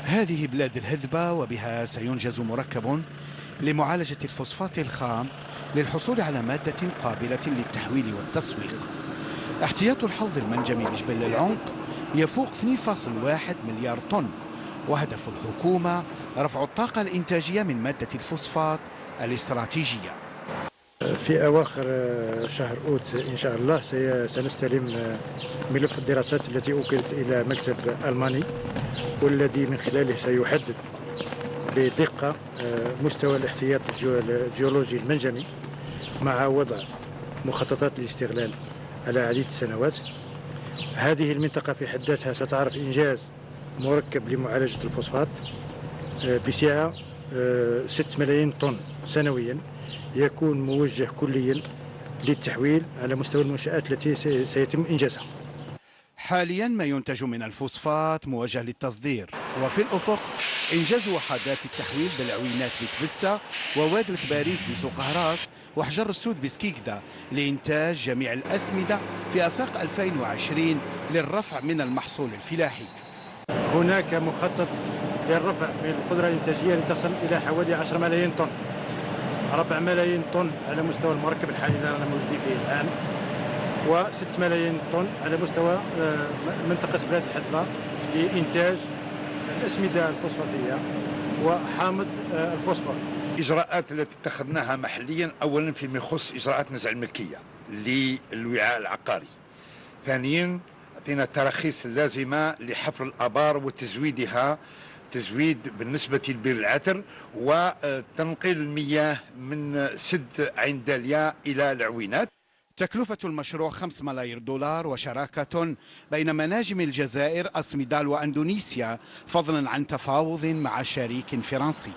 هذه بلاد الهذبة، وبها سينجز مركب لمعالجة الفوسفات الخام للحصول على مادة قابلة للتحويل والتسويق. احتياط الحوض المنجمي بجبل العنق يفوق 2.1 مليار طن، وهدف الحكومة رفع الطاقة الإنتاجية من مادة الفوسفات الاستراتيجية. في أواخر شهر أوت إن شاء الله سنستلم ملف الدراسات التي أوكلت إلى مكتب ألماني، والذي من خلاله سيحدد بدقة مستوى الاحتياط الجيولوجي المنجمي مع وضع مخططات الاستغلال على عديد السنوات. هذه المنطقة في حد ذاتها ستعرف إنجاز مركب لمعالجة الفوسفات بسعة 6 ملايين طن سنويا، يكون موجه كليا للتحويل على مستوى المنشآت التي سيتم إنجازها. حاليا ما ينتج من الفوسفات موجه للتصدير، وفي الأفق إنجاز وحدات التحويل بالعوينات بتبسة وواد الكباريت بسوق هراس وحجر السود بسكيكدا لإنتاج جميع الأسمدة في آفاق 2020 للرفع من المحصول الفلاحي. هناك مخطط للرفع من القدرة الإنتاجية لتصل إلى حوالي 10 ملايين طن، 4 ملايين طن على مستوى المركب الحالي اللي رانا موجودين فيه الآن، و6 ملايين طن على مستوى منطقة بلاد الهذبة لإنتاج الأسمدة الفوسفاتية وحامض الفوسفور. الإجراءات التي اتخذناها محليا، أولا فيما يخص إجراءات نزع الملكية للوعاء العقاري، ثانيا أعطينا التراخيص اللازمة لحفر الآبار وتزويدها، تزويد بالنسبة لبير العتر، وتنقيل المياه من سد عين داليا إلى العوينات. تكلفة المشروع 5 ملايير دولار، وشراكة بين مناجم الجزائر، أسمدال وأندونيسيا، فضلا عن تفاوض مع شريك فرنسي.